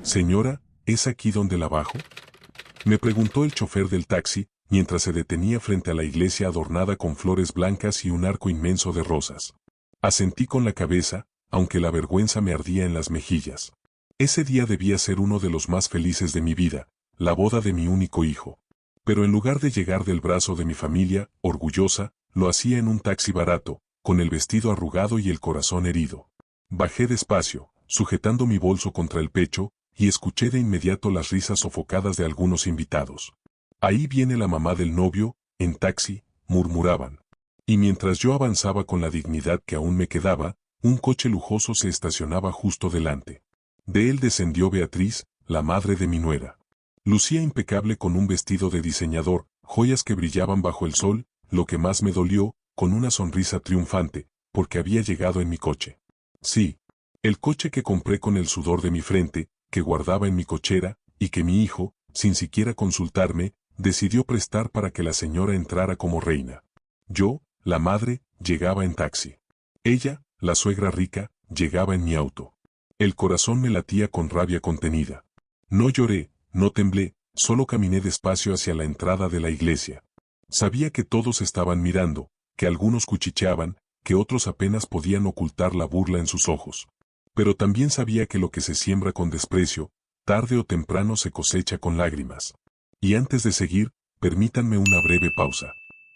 Señora, ¿es aquí donde la bajo? Me preguntó el chofer del taxi, mientras se detenía frente a la iglesia adornada con flores blancas y un arco inmenso de rosas. Asentí con la cabeza, aunque la vergüenza me ardía en las mejillas. Ese día debía ser uno de los más felices de mi vida, la boda de mi único hijo. Pero en lugar de llegar del brazo de mi familia, orgullosa, lo hacía en un taxi barato, con el vestido arrugado y el corazón herido. Bajé despacio, sujetando mi bolso contra el pecho, y escuché de inmediato las risas sofocadas de algunos invitados. Ahí viene la mamá del novio, en taxi, murmuraban. Y mientras yo avanzaba con la dignidad que aún me quedaba, un coche lujoso se estacionaba justo delante. De él descendió Beatriz, la madre de mi nuera. Lucía impecable con un vestido de diseñador, joyas que brillaban bajo el sol, lo que más me dolió, con una sonrisa triunfante, porque había llegado en mi coche. Sí, el coche que compré con el sudor de mi frente, que guardaba en mi cochera, y que mi hijo, sin siquiera consultarme, decidió prestar para que la señora entrara como reina. Yo, la madre, llegaba en taxi. Ella, la suegra rica, llegaba en mi auto. El corazón me latía con rabia contenida. No lloré, no temblé, solo caminé despacio hacia la entrada de la iglesia. Sabía que todos estaban mirando, que algunos cuchicheaban, que otros apenas podían ocultar la burla en sus ojos. Pero también sabía que lo que se siembra con desprecio, tarde o temprano se cosecha con lágrimas. Y antes de seguir, permítanme una breve pausa.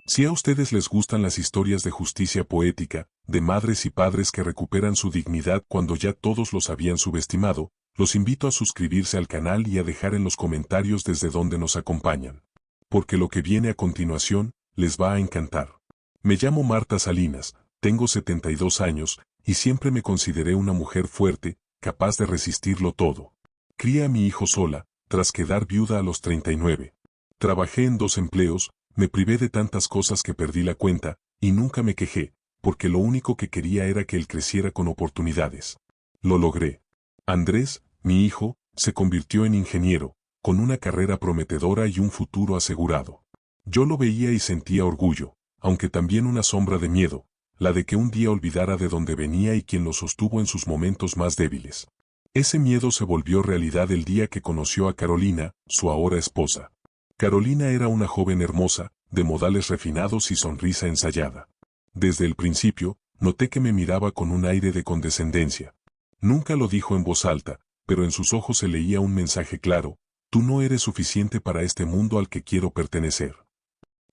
Si a ustedes les gustan las historias de justicia poética, de madres y padres que recuperan su dignidad cuando ya todos los habían subestimado, los invito a suscribirse al canal y a dejar en los comentarios desde donde nos acompañan. Porque lo que viene a continuación, les va a encantar. Me llamo Marta Salinas, tengo 72 años, y siempre me consideré una mujer fuerte, capaz de resistirlo todo. Crié a mi hijo sola, tras quedar viuda a los 39. Trabajé en 2 empleos, me privé de tantas cosas que perdí la cuenta, y nunca me quejé, porque lo único que quería era que él creciera con oportunidades. Lo logré. Andrés, mi hijo, se convirtió en ingeniero, con una carrera prometedora y un futuro asegurado. Yo lo veía y sentía orgullo, aunque también una sombra de miedo, la de que un día olvidara de dónde venía y quién lo sostuvo en sus momentos más débiles. Ese miedo se volvió realidad el día que conoció a Carolina, su ahora esposa. Carolina era una joven hermosa, de modales refinados y sonrisa ensayada. Desde el principio, noté que me miraba con un aire de condescendencia. Nunca lo dijo en voz alta, pero en sus ojos se leía un mensaje claro: tú no eres suficiente para este mundo al que quiero pertenecer.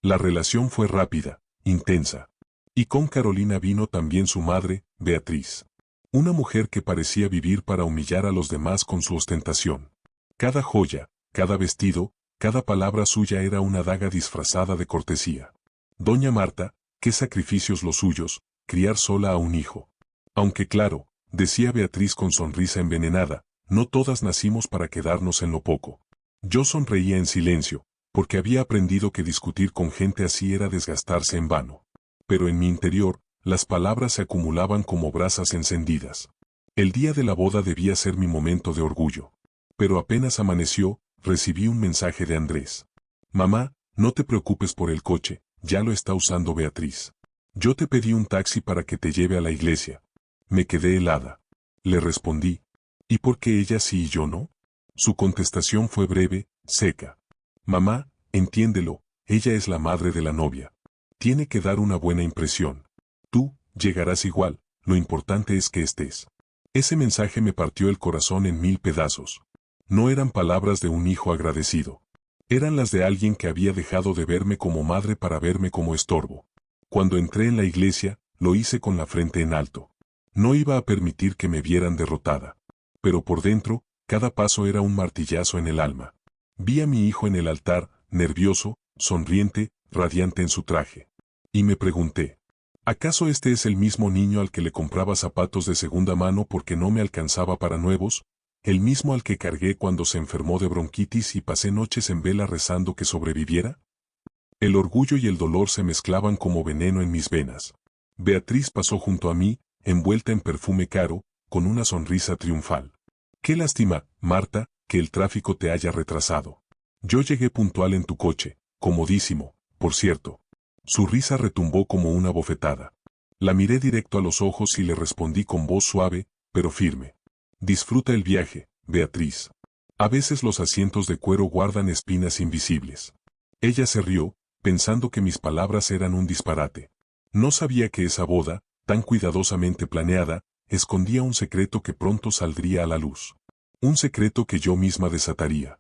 La relación fue rápida, intensa. Y con Carolina vino también su madre, Beatriz. Una mujer que parecía vivir para humillar a los demás con su ostentación. Cada joya, cada vestido, cada palabra suya era una daga disfrazada de cortesía. Doña Marta, qué sacrificios los suyos, criar sola a un hijo. Aunque claro, decía Beatriz con sonrisa envenenada, no todas nacimos para quedarnos en lo poco. Yo sonreía en silencio, porque había aprendido que discutir con gente así era desgastarse en vano. Pero en mi interior, las palabras se acumulaban como brasas encendidas. El día de la boda debía ser mi momento de orgullo. Pero apenas amaneció, recibí un mensaje de Andrés. Mamá, no te preocupes por el coche, ya lo está usando Beatriz. Yo te pedí un taxi para que te lleve a la iglesia. Me quedé helada. Le respondí. ¿Y por qué ella sí y yo no? Su contestación fue breve, seca. Mamá, entiéndelo, ella es la madre de la novia. Tiene que dar una buena impresión. Tú, llegarás igual, lo importante es que estés. Ese mensaje me partió el corazón en 1000 pedazos. No eran palabras de un hijo agradecido. Eran las de alguien que había dejado de verme como madre para verme como estorbo. Cuando entré en la iglesia, lo hice con la frente en alto. No iba a permitir que me vieran derrotada. Pero por dentro, cada paso era un martillazo en el alma. Vi a mi hijo en el altar, nervioso, sonriente, radiante en su traje. Y me pregunté, ¿acaso este es el mismo niño al que le compraba zapatos de segunda mano porque no me alcanzaba para nuevos? ¿El mismo al que cargué cuando se enfermó de bronquitis y pasé noches en vela rezando que sobreviviera? El orgullo y el dolor se mezclaban como veneno en mis venas. Beatriz pasó junto a mí, envuelta en perfume caro, con una sonrisa triunfal. Qué lástima, Marta, que el tráfico te haya retrasado. Yo llegué puntual en tu coche, comodísimo, por cierto. Su risa retumbó como una bofetada. La miré directo a los ojos y le respondí con voz suave, pero firme. Disfruta el viaje, Beatriz. A veces los asientos de cuero guardan espinas invisibles. Ella se rió, pensando que mis palabras eran un disparate. No sabía que esa boda, tan cuidadosamente planeada, escondía un secreto que pronto saldría a la luz. Un secreto que yo misma desataría.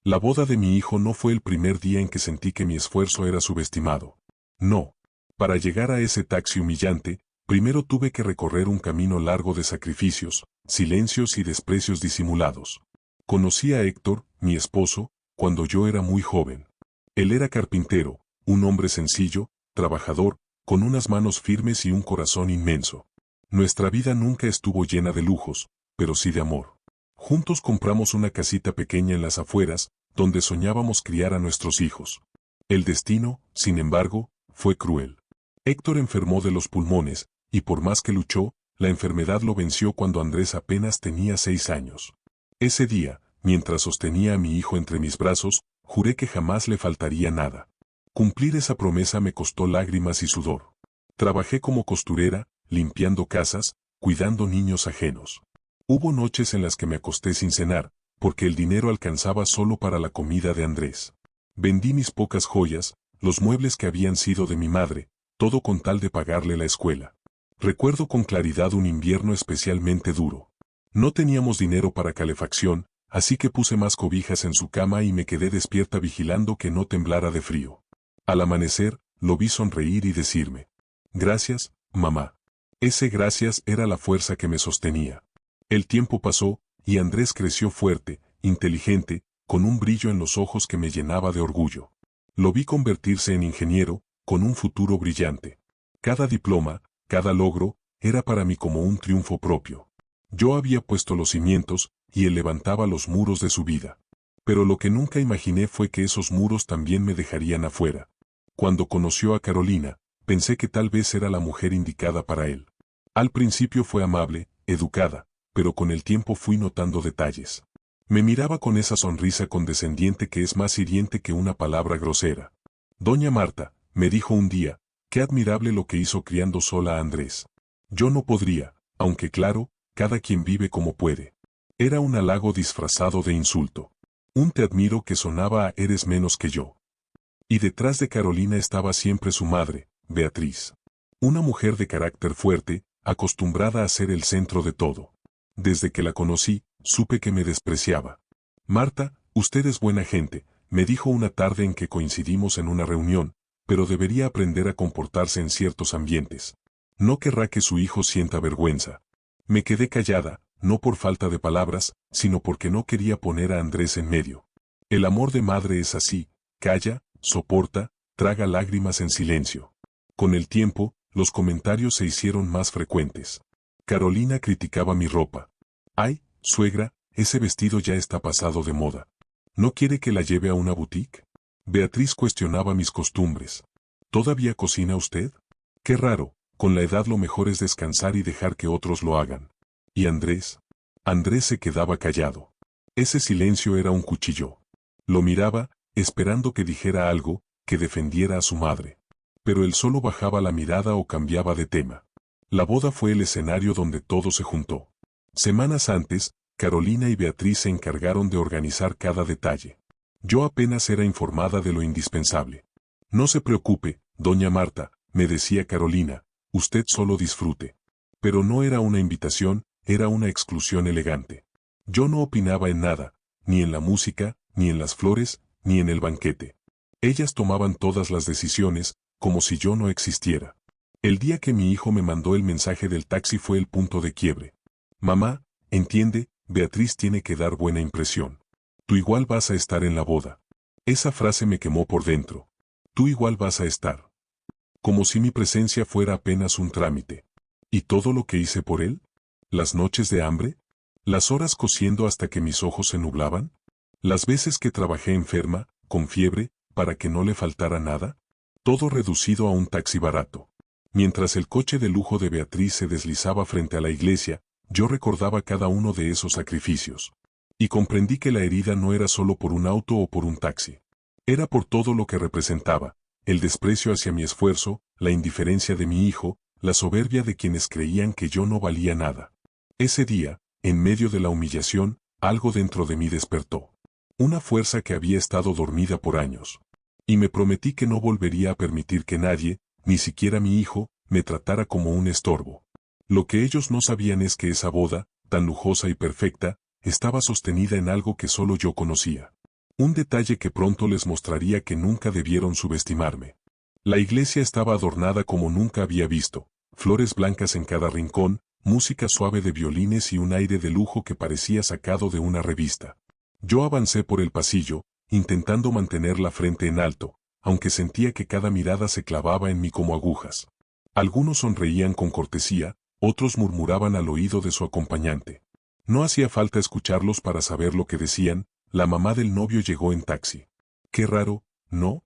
La boda de mi hijo no fue el primer día en que sentí que mi esfuerzo era subestimado. No. Para llegar a ese taxi humillante, primero tuve que recorrer un camino largo de sacrificios, silencios y desprecios disimulados. Conocí a Héctor, mi esposo, cuando yo era muy joven. Él era carpintero, un hombre sencillo, trabajador, con unas manos firmes y un corazón inmenso. Nuestra vida nunca estuvo llena de lujos, pero sí de amor. Juntos compramos una casita pequeña en las afueras, donde soñábamos criar a nuestros hijos. El destino, sin embargo, fue cruel. Héctor enfermó de los pulmones, y por más que luchó, la enfermedad lo venció cuando Andrés apenas tenía 6 años. Ese día, mientras sostenía a mi hijo entre mis brazos, juré que jamás le faltaría nada. Cumplir esa promesa me costó lágrimas y sudor. Trabajé como costurera, limpiando casas, cuidando niños ajenos. Hubo noches en las que me acosté sin cenar, porque el dinero alcanzaba solo para la comida de Andrés. Vendí mis pocas joyas, los muebles que habían sido de mi madre, todo con tal de pagarle la escuela. Recuerdo con claridad un invierno especialmente duro. No teníamos dinero para calefacción, así que puse más cobijas en su cama y me quedé despierta vigilando que no temblara de frío. Al amanecer, lo vi sonreír y decirme: «Gracias, mamá». Ese gracias era la fuerza que me sostenía. El tiempo pasó, y Andrés creció fuerte, inteligente, con un brillo en los ojos que me llenaba de orgullo. Lo vi convertirse en ingeniero, con un futuro brillante. Cada diploma, cada logro, era para mí como un triunfo propio. Yo había puesto los cimientos, y él levantaba los muros de su vida. Pero lo que nunca imaginé fue que esos muros también me dejarían afuera. Cuando conoció a Carolina, pensé que tal vez era la mujer indicada para él. Al principio fue amable, educada, pero con el tiempo fui notando detalles. Me miraba con esa sonrisa condescendiente que es más hiriente que una palabra grosera. «Doña Marta», me dijo un día, «qué admirable lo que hizo criando sola a Andrés. Yo no podría, aunque claro, cada quien vive como puede». Era un halago disfrazado de insulto. Un «te admiro» que sonaba a «eres menos que yo». Y detrás de Carolina estaba siempre su madre, Beatriz. Una mujer de carácter fuerte, acostumbrada a ser el centro de todo. Desde que la conocí, supe que me despreciaba. «Marta, usted es buena gente», me dijo una tarde en que coincidimos en una reunión, «pero debería aprender a comportarse en ciertos ambientes. No querrá que su hijo sienta vergüenza». Me quedé callada, no por falta de palabras, sino porque no quería poner a Andrés en medio. El amor de madre es así, calla, soporta, traga lágrimas en silencio. Con el tiempo, los comentarios se hicieron más frecuentes. Carolina criticaba mi ropa. «Ay, suegra, ese vestido ya está pasado de moda. ¿No quiere que la lleve a una boutique?». Beatriz cuestionaba mis costumbres. «¿Todavía cocina usted? Qué raro, con la edad lo mejor es descansar y dejar que otros lo hagan». ¿Y Andrés? Andrés se quedaba callado. Ese silencio era un cuchillo. Lo miraba, esperando que dijera algo, que defendiera a su madre. Pero él solo bajaba la mirada o cambiaba de tema. La boda fue el escenario donde todo se juntó. Semanas antes, Carolina y Beatriz se encargaron de organizar cada detalle. Yo apenas era informada de lo indispensable. «No se preocupe, doña Marta», me decía Carolina, «usted solo disfrute». Pero no era una invitación, era una exclusión elegante. Yo no opinaba en nada, ni en la música, ni en las flores, ni en el banquete. Ellas tomaban todas las decisiones, como si yo no existiera. El día que mi hijo me mandó el mensaje del taxi fue el punto de quiebre. «Mamá, entiende, Beatriz tiene que dar buena impresión. Tú igual vas a estar en la boda». Esa frase me quemó por dentro. «Tú igual vas a estar». Como si mi presencia fuera apenas un trámite. ¿Y todo lo que hice por él? ¿Las noches de hambre? ¿Las horas cosiendo hasta que mis ojos se nublaban? ¿Las veces que trabajé enferma, con fiebre, para que no le faltara nada? Todo reducido a un taxi barato. Mientras el coche de lujo de Beatriz se deslizaba frente a la iglesia, yo recordaba cada uno de esos sacrificios. Y comprendí que la herida no era solo por un auto o por un taxi. Era por todo lo que representaba, el desprecio hacia mi esfuerzo, la indiferencia de mi hijo, la soberbia de quienes creían que yo no valía nada. Ese día, en medio de la humillación, Algo dentro de mí despertó. Una fuerza que había estado dormida por años. Y me prometí que no volvería a permitir que nadie, ni siquiera mi hijo, me tratara como un estorbo. Lo que ellos no sabían es que esa boda, tan lujosa y perfecta, estaba sostenida en algo que solo yo conocía. Un detalle que pronto les mostraría que nunca debieron subestimarme. La iglesia estaba adornada como nunca había visto, flores blancas en cada rincón, música suave de violines y un aire de lujo que parecía sacado de una revista. Yo avancé por el pasillo, intentando mantener la frente en alto, aunque sentía que cada mirada se clavaba en mí como agujas. Algunos sonreían con cortesía, otros murmuraban al oído de su acompañante. No hacía falta escucharlos para saber lo que decían. La mamá del novio llegó en taxi. Qué raro, ¿no?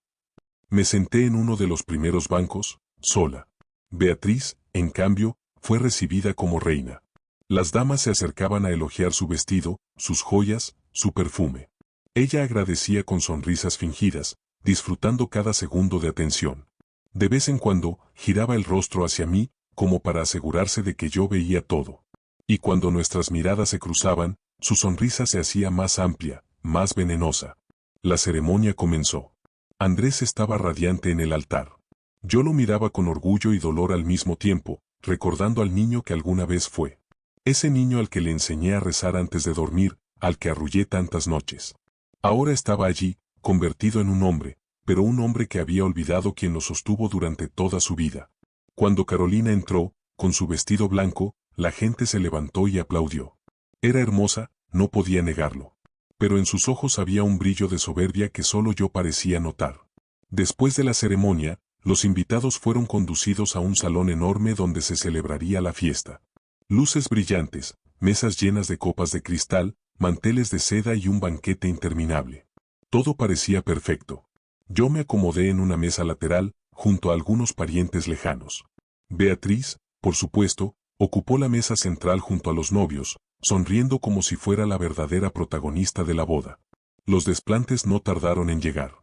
Me senté en uno de los primeros bancos, sola. Beatriz, en cambio, fue recibida como reina. Las damas se acercaban a elogiar su vestido, sus joyas, su perfume. Ella agradecía con sonrisas fingidas, disfrutando cada segundo de atención. De vez en cuando, giraba el rostro hacia mí, como para asegurarse de que yo veía todo. Y cuando nuestras miradas se cruzaban, su sonrisa se hacía más amplia, más venenosa. La ceremonia comenzó. Andrés estaba radiante en el altar. Yo lo miraba con orgullo y dolor al mismo tiempo, recordando al niño que alguna vez fue. Ese niño al que le enseñé a rezar antes de dormir, al que arrullé tantas noches. Ahora estaba allí, convertido en un hombre, pero un hombre que había olvidado quien lo sostuvo durante toda su vida. Cuando Carolina entró, con su vestido blanco, la gente se levantó y aplaudió. Era hermosa, no podía negarlo. Pero en sus ojos había un brillo de soberbia que solo yo parecía notar. Después de la ceremonia, los invitados fueron conducidos a un salón enorme donde se celebraría la fiesta. Luces brillantes, mesas llenas de copas de cristal, manteles de seda y un banquete interminable. Todo parecía perfecto. Yo me acomodé en una mesa lateral, junto a algunos parientes lejanos. Beatriz, por supuesto, ocupó la mesa central junto a los novios, sonriendo como si fuera la verdadera protagonista de la boda. Los desplantes no tardaron en llegar.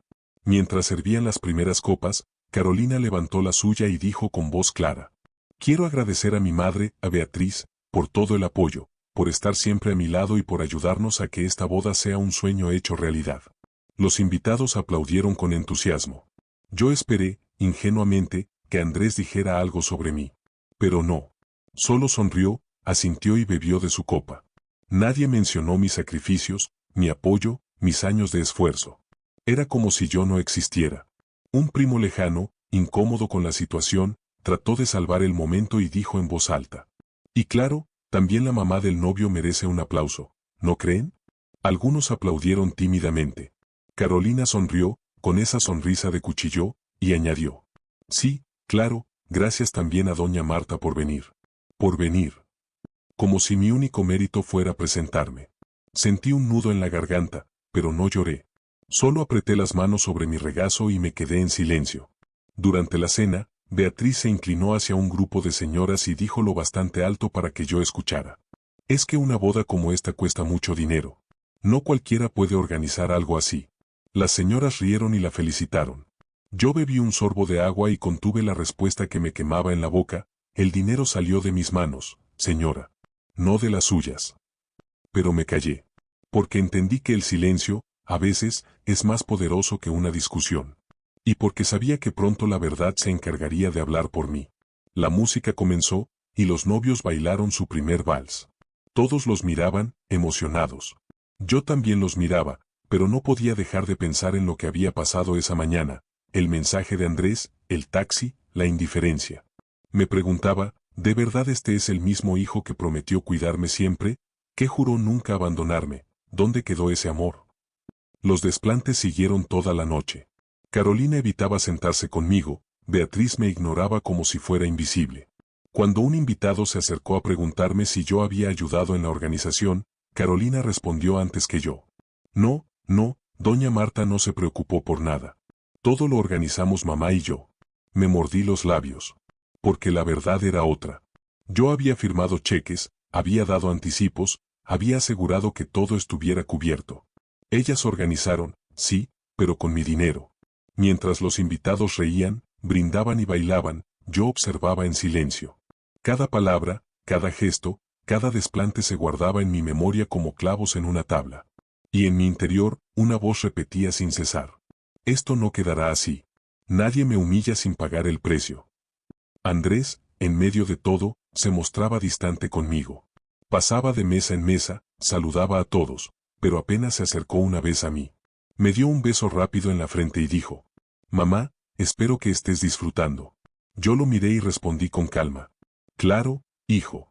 Mientras servían las primeras copas, Carolina levantó la suya y dijo con voz clara: «Quiero agradecer a mi madre, a Beatriz, por todo el apoyo, por estar siempre a mi lado y por ayudarnos a que esta boda sea un sueño hecho realidad». Los invitados aplaudieron con entusiasmo. Yo esperé, ingenuamente, que Andrés dijera algo sobre mí. Pero no. Solo sonrió, asintió y bebió de su copa. Nadie mencionó mis sacrificios, mi apoyo, mis años de esfuerzo. Era como si yo no existiera. Un primo lejano, incómodo con la situación, trató de salvar el momento y dijo en voz alta: «Y claro, también la mamá del novio merece un aplauso, ¿no creen?». Algunos aplaudieron tímidamente. Carolina sonrió, con esa sonrisa de cuchillo, y añadió: «Sí, claro, gracias también a doña Marta por venir». Por venir. Como si mi único mérito fuera presentarme. Sentí un nudo en la garganta, pero no lloré. Solo apreté las manos sobre mi regazo y me quedé en silencio. Durante la cena, Beatriz se inclinó hacia un grupo de señoras y dijo lo bastante alto para que yo escuchara: «Es que una boda como esta cuesta mucho dinero. No cualquiera puede organizar algo así». Las señoras rieron y la felicitaron. Yo bebí un sorbo de agua y contuve la respuesta que me quemaba en la boca: «El dinero salió de mis manos, señora. No de las suyas». Pero me callé. Porque entendí que el silencio, a veces, es más poderoso que una discusión. Y porque sabía que pronto la verdad se encargaría de hablar por mí. La música comenzó, y los novios bailaron su primer vals. Todos los miraban, emocionados. Yo también los miraba, pero no podía dejar de pensar en lo que había pasado esa mañana: el mensaje de Andrés, el taxi, la indiferencia. Me preguntaba, ¿de verdad este es el mismo hijo que prometió cuidarme siempre? ¿Qué juró nunca abandonarme? ¿Dónde quedó ese amor? Los desplantes siguieron toda la noche. Carolina evitaba sentarse conmigo, Beatriz me ignoraba como si fuera invisible. Cuando un invitado se acercó a preguntarme si yo había ayudado en la organización, Carolina respondió antes que yo: «No, no, doña Marta no se preocupó por nada. Todo lo organizamos mamá y yo». Me mordí los labios. Porque la verdad era otra. Yo había firmado cheques, había dado anticipos, había asegurado que todo estuviera cubierto. Ellas organizaron, sí, pero con mi dinero. Mientras los invitados reían, brindaban y bailaban, yo observaba en silencio. Cada palabra, cada gesto, Cada desplante se guardaba en mi memoria como clavos en una tabla. Y en mi interior, una voz repetía sin cesar: esto no quedará así. Nadie me humilla sin pagar el precio. Andrés, en medio de todo, se mostraba distante conmigo. Pasaba de mesa en mesa, saludaba a todos, pero apenas se acercó una vez a mí. Me dio un beso rápido en la frente y dijo: mamá, espero que estés disfrutando. Yo lo miré y respondí con calma: claro, hijo.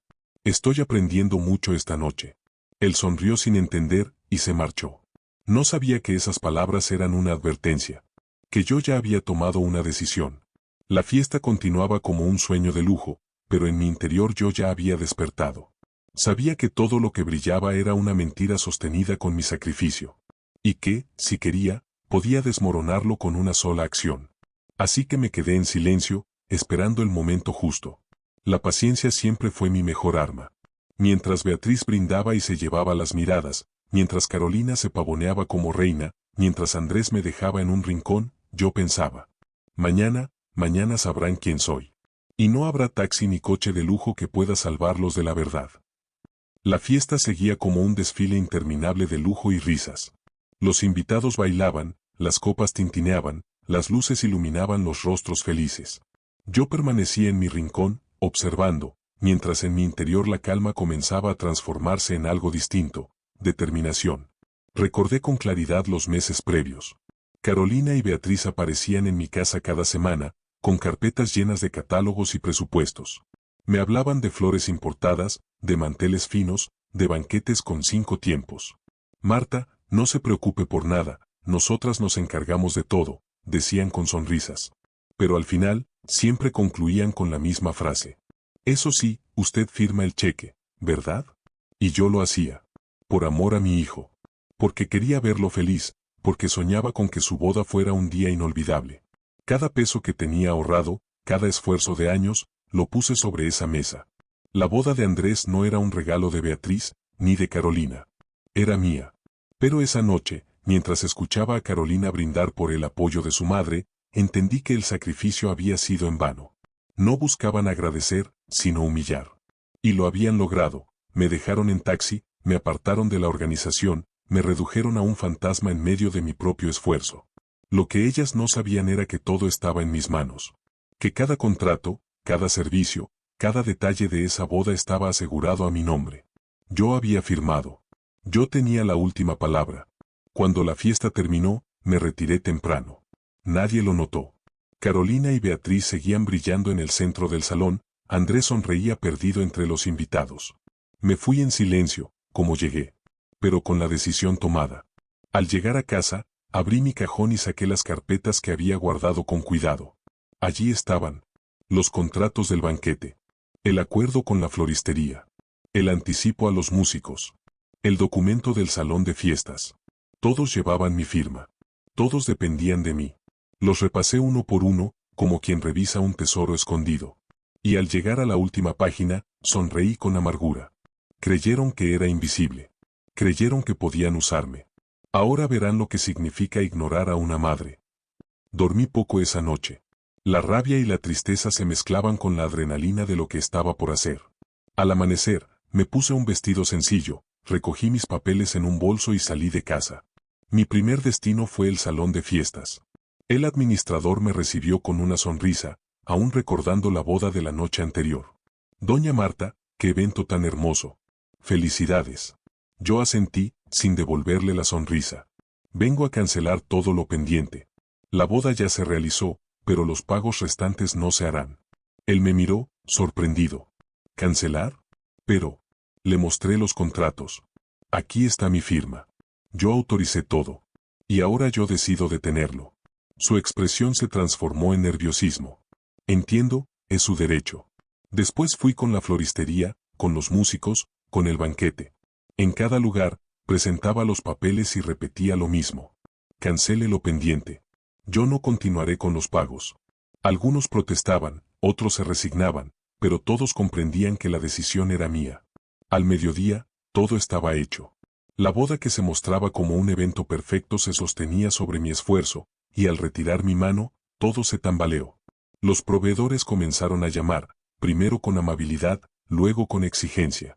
Estoy aprendiendo mucho esta noche. Él sonrió sin entender y se marchó. No sabía que esas palabras eran una advertencia, que yo ya había tomado una decisión. La fiesta continuaba como un sueño de lujo, pero en mi interior yo ya había despertado. Sabía que todo lo que brillaba era una mentira sostenida con mi sacrificio. Y que, si quería, podía desmoronarlo con una sola acción. Así que me quedé en silencio, esperando el momento justo. La paciencia siempre fue mi mejor arma. Mientras Beatriz brindaba y se llevaba las miradas, mientras Carolina se pavoneaba como reina, mientras Andrés me dejaba en un rincón, yo pensaba: mañana sabrán quién soy. Y no habrá taxi ni coche de lujo que pueda salvarlos de la verdad. La fiesta seguía como un desfile interminable de lujo y risas. Los invitados bailaban, las copas tintineaban, las luces iluminaban los rostros felices. Yo permanecía en mi rincón, observando, mientras en mi interior la calma comenzaba a transformarse en algo distinto: determinación. Recordé con claridad los meses previos. Carolina y Beatriz aparecían en mi casa cada semana, con carpetas llenas de catálogos y presupuestos. Me hablaban de flores importadas, de manteles finos, de banquetes con 5 tiempos. Marta, no se preocupe por nada, nosotras nos encargamos de todo, decían con sonrisas. Pero al final, siempre concluían con la misma frase: eso sí, usted firma el cheque, ¿verdad? Y yo lo hacía. Por amor a mi hijo. Porque quería verlo feliz, porque soñaba con que su boda fuera un día inolvidable. Cada peso que tenía ahorrado, cada esfuerzo de años, lo puse sobre esa mesa. La boda de Andrés no era un regalo de Beatriz, ni de Carolina. Era mía. Pero esa noche, mientras escuchaba a Carolina brindar por el apoyo de su madre, entendí que el sacrificio había sido en vano. No buscaban agradecer, sino humillar. Y lo habían logrado. Me dejaron en taxi, me apartaron de la organización, me redujeron a un fantasma en medio de mi propio esfuerzo. Lo que ellas no sabían era que todo estaba en mis manos. Que cada contrato, cada servicio, cada detalle de esa boda estaba asegurado a mi nombre. Yo había firmado. Yo tenía la última palabra. Cuando la fiesta terminó, me retiré temprano. Nadie lo notó. Carolina y Beatriz seguían brillando en el centro del salón, Andrés sonreía perdido entre los invitados. Me fui en silencio, como llegué. Pero con la decisión tomada. Al llegar a casa, abrí mi cajón y saqué las carpetas que había guardado con cuidado. Allí estaban: los contratos del banquete, el acuerdo con la floristería, el anticipo a los músicos, el documento del salón de fiestas. Todos llevaban mi firma. Todos dependían de mí. Los repasé uno por uno, como quien revisa un tesoro escondido. Y al llegar a la última página, sonreí con amargura. Creyeron que era invisible. Creyeron que podían usarme. Ahora verán lo que significa ignorar a una madre. Dormí poco esa noche. La rabia y la tristeza se mezclaban con la adrenalina de lo que estaba por hacer. Al amanecer, me puse un vestido sencillo, recogí mis papeles en un bolso y salí de casa. Mi primer destino fue el salón de fiestas. El administrador me recibió con una sonrisa, aún recordando la boda de la noche anterior. Doña Marta, qué evento tan hermoso. Felicidades. Yo asentí, sin devolverle la sonrisa. Vengo a cancelar todo lo pendiente. La boda ya se realizó, pero los pagos restantes no se harán. Él me miró, sorprendido. ¿Cancelar? Pero, le mostré los contratos. Aquí está mi firma. Yo autoricé todo. Y ahora yo decido detenerlo. Su expresión se transformó en nerviosismo. Entiendo, es su derecho. Después fui con la floristería, con los músicos, con el banquete. En cada lugar, presentaba los papeles y repetía lo mismo. Cancele lo pendiente. Yo no continuaré con los pagos. Algunos protestaban, otros se resignaban, pero todos comprendían que la decisión era mía. Al mediodía, todo estaba hecho. La boda que se mostraba como un evento perfecto se sostenía sobre mi esfuerzo, y al retirar mi mano, todo se tambaleó. Los proveedores comenzaron a llamar, primero con amabilidad, luego con exigencia.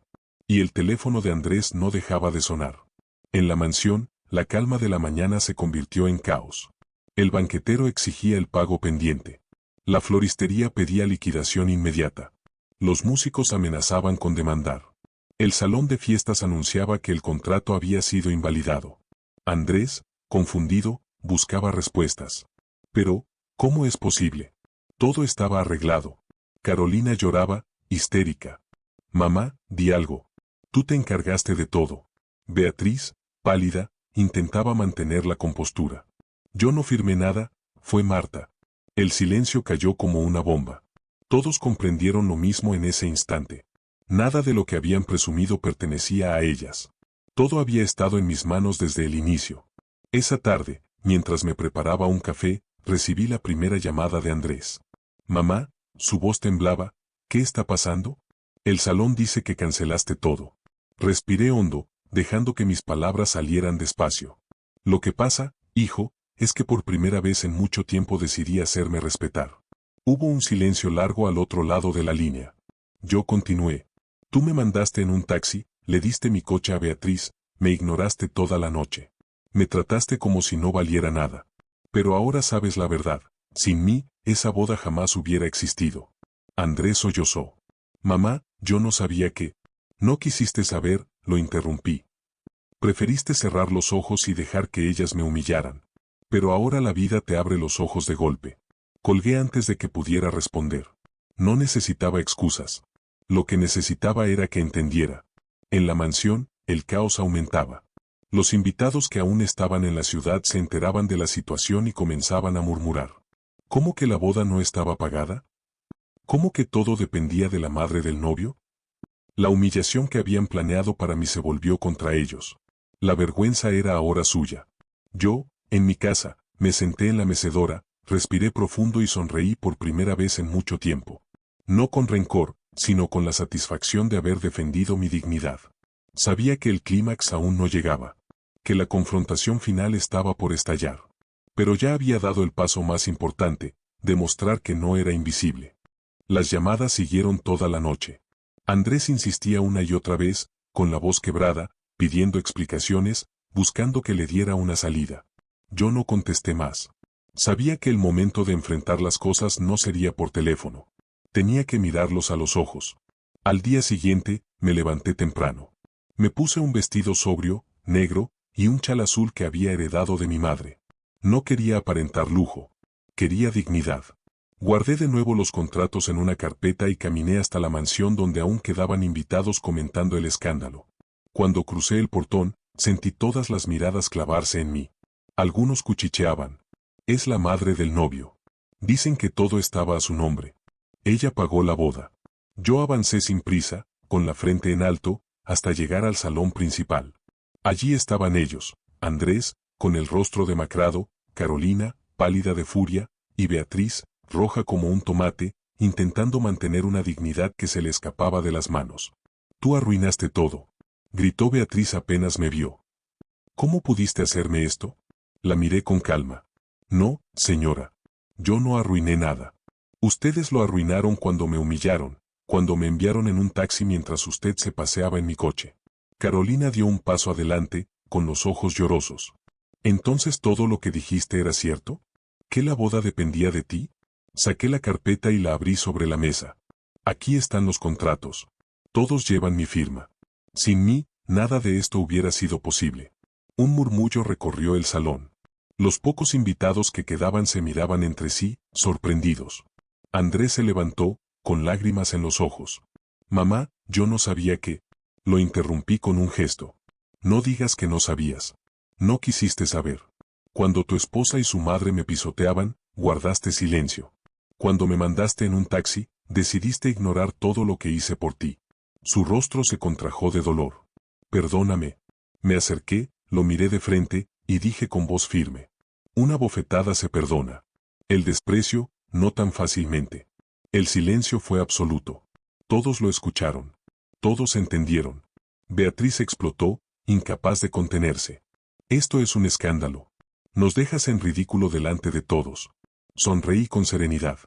Y el teléfono de Andrés no dejaba de sonar. En la mansión, la calma de la mañana se convirtió en caos. El banquetero exigía el pago pendiente. La floristería pedía liquidación inmediata. Los músicos amenazaban con demandar. El salón de fiestas anunciaba que el contrato había sido invalidado. Andrés, confundido, buscaba respuestas. Pero, ¿cómo es posible? Todo estaba arreglado. Carolina lloraba, histérica. Mamá, di algo. Tú te encargaste de todo. Beatriz, pálida, intentaba mantener la compostura. Yo no firmé nada, fue Marta. El silencio cayó como una bomba. Todos comprendieron lo mismo en ese instante. Nada de lo que habían presumido pertenecía a ellas. Todo había estado en mis manos desde el inicio. Esa tarde, mientras me preparaba un café, recibí la primera llamada de Andrés. Mamá, su voz temblaba, ¿qué está pasando? El salón dice que cancelaste todo. Respiré hondo, dejando que mis palabras salieran despacio. Lo que pasa, hijo, es que por primera vez en mucho tiempo decidí hacerme respetar. Hubo un silencio largo al otro lado de la línea. Yo continué. Tú me mandaste en un taxi, le diste mi coche a Beatriz, me ignoraste toda la noche. Me trataste como si no valiera nada. Pero ahora sabes la verdad. Sin mí, esa boda jamás hubiera existido. Andrés sollozó. Mamá, yo no sabía que. No quisiste saber, lo interrumpí. Preferiste cerrar los ojos y dejar que ellas me humillaran. Pero ahora la vida te abre los ojos de golpe. Colgué antes de que pudiera responder. No necesitaba excusas. Lo que necesitaba era que entendiera. En la mansión, el caos aumentaba. Los invitados que aún estaban en la ciudad se enteraban de la situación y comenzaban a murmurar. ¿Cómo que la boda no estaba pagada? ¿Cómo que todo dependía de la madre del novio? La humillación que habían planeado para mí se volvió contra ellos. La vergüenza era ahora suya. Yo, en mi casa, me senté en la mecedora, respiré profundo y sonreí por primera vez en mucho tiempo. No con rencor, sino con la satisfacción de haber defendido mi dignidad. Sabía que el clímax aún no llegaba, que la confrontación final estaba por estallar. Pero ya había dado el paso más importante, demostrar que no era invisible. Las llamadas siguieron toda la noche. Andrés insistía una y otra vez, con la voz quebrada, pidiendo explicaciones, buscando que le diera una salida. Yo no contesté más. Sabía que el momento de enfrentar las cosas no sería por teléfono. Tenía que mirarlos a los ojos. Al día siguiente, me levanté temprano. Me puse un vestido sobrio, negro, y un chal azul que había heredado de mi madre. No quería aparentar lujo. Quería dignidad. Guardé de nuevo los contratos en una carpeta y caminé hasta la mansión donde aún quedaban invitados comentando el escándalo. Cuando crucé el portón, sentí todas las miradas clavarse en mí. Algunos cuchicheaban. Es la madre del novio. Dicen que todo estaba a su nombre. Ella pagó la boda. Yo avancé sin prisa, con la frente en alto, hasta llegar al salón principal. Allí estaban ellos, Andrés, con el rostro demacrado, Carolina, pálida de furia, y Beatriz, roja como un tomate, intentando mantener una dignidad que se le escapaba de las manos. Tú arruinaste todo, gritó Beatriz apenas me vio. ¿Cómo pudiste hacerme esto? La miré con calma. No, señora. Yo no arruiné nada. Ustedes lo arruinaron cuando me humillaron, cuando me enviaron en un taxi mientras usted se paseaba en mi coche. Carolina dio un paso adelante, con los ojos llorosos. ¿Entonces todo lo que dijiste era cierto? ¿Que la boda dependía de ti? Saqué la carpeta y la abrí sobre la mesa. Aquí están los contratos. Todos llevan mi firma. Sin mí, nada de esto hubiera sido posible. Un murmullo recorrió el salón. Los pocos invitados que quedaban se miraban entre sí, sorprendidos. Andrés se levantó, con lágrimas en los ojos. Mamá, yo no sabía que... Lo interrumpí con un gesto. No digas que no sabías. No quisiste saber. Cuando tu esposa y su madre me pisoteaban, guardaste silencio. Cuando me mandaste en un taxi, decidiste ignorar todo lo que hice por ti. Su rostro se contrajo de dolor. Perdóname. Me acerqué, lo miré de frente, y dije con voz firme. Una bofetada se perdona. El desprecio, no tan fácilmente. El silencio fue absoluto. Todos lo escucharon. Todos entendieron. Beatriz explotó, incapaz de contenerse. Esto es un escándalo. Nos dejas en ridículo delante de todos. Sonreí con serenidad.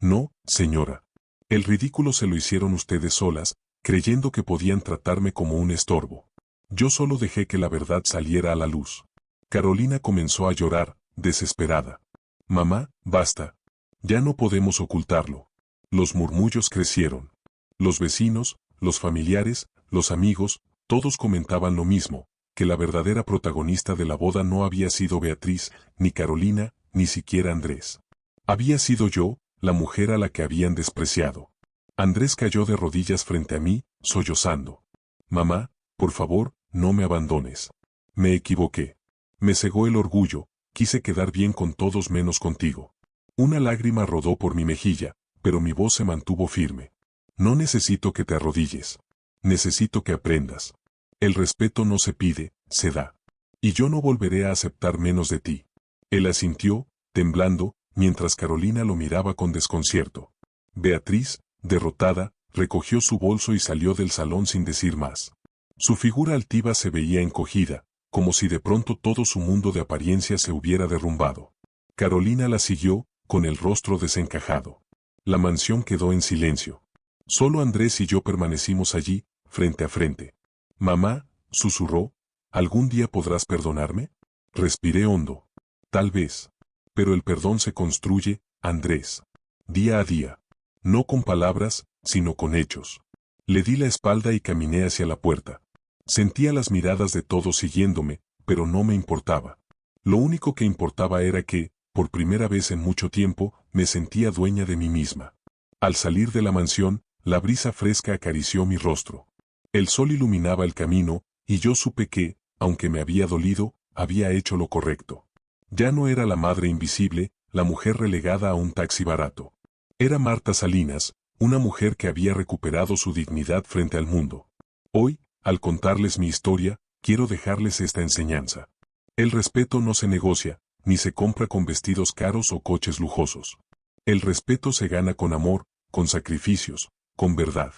No, señora. El ridículo se lo hicieron ustedes solas, creyendo que podían tratarme como un estorbo. Yo solo dejé que la verdad saliera a la luz. Carolina comenzó a llorar, desesperada. Mamá, basta. Ya no podemos ocultarlo. Los murmullos crecieron. Los vecinos, los familiares, los amigos, todos comentaban lo mismo, que la verdadera protagonista de la boda no había sido Beatriz, ni Carolina, ni siquiera Andrés. Había sido yo, la mujer a la que habían despreciado. Andrés cayó de rodillas frente a mí, sollozando. Mamá, por favor, no me abandones. Me equivoqué. Me cegó el orgullo, quise quedar bien con todos menos contigo. Una lágrima rodó por mi mejilla, pero mi voz se mantuvo firme. No necesito que te arrodilles. Necesito que aprendas. El respeto no se pide, se da. Y yo no volveré a aceptar menos de ti. Él asintió, temblando, mientras Carolina lo miraba con desconcierto. Beatriz, derrotada, recogió su bolso y salió del salón sin decir más. Su figura altiva se veía encogida, como si de pronto todo su mundo de apariencia se hubiera derrumbado. Carolina la siguió, con el rostro desencajado. La mansión quedó en silencio. Solo Andrés y yo permanecimos allí, frente a frente. Mamá, susurró, ¿algún día podrás perdonarme? Respiré hondo. Tal vez. Pero el perdón se construye, Andrés. Día a día. No con palabras, sino con hechos. Le di la espalda y caminé hacia la puerta. Sentía las miradas de todos siguiéndome, pero no me importaba. Lo único que importaba era que, por primera vez en mucho tiempo, me sentía dueña de mí misma. Al salir de la mansión, la brisa fresca acarició mi rostro. El sol iluminaba el camino, y yo supe que, aunque me había dolido, había hecho lo correcto. Ya no era la madre invisible, la mujer relegada a un taxi barato. Era Marta Salinas, una mujer que había recuperado su dignidad frente al mundo. Hoy, al contarles mi historia, quiero dejarles esta enseñanza. El respeto no se negocia, ni se compra con vestidos caros o coches lujosos. El respeto se gana con amor, con sacrificios, con verdad.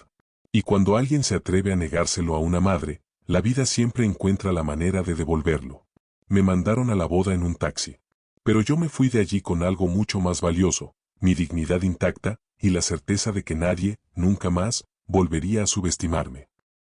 Y cuando alguien se atreve a negárselo a una madre, la vida siempre encuentra la manera de devolverlo. Me mandaron a la boda en un taxi. Pero yo me fui de allí con algo mucho más valioso, mi dignidad intacta, y la certeza de que nadie, nunca más, volvería a subestimarme.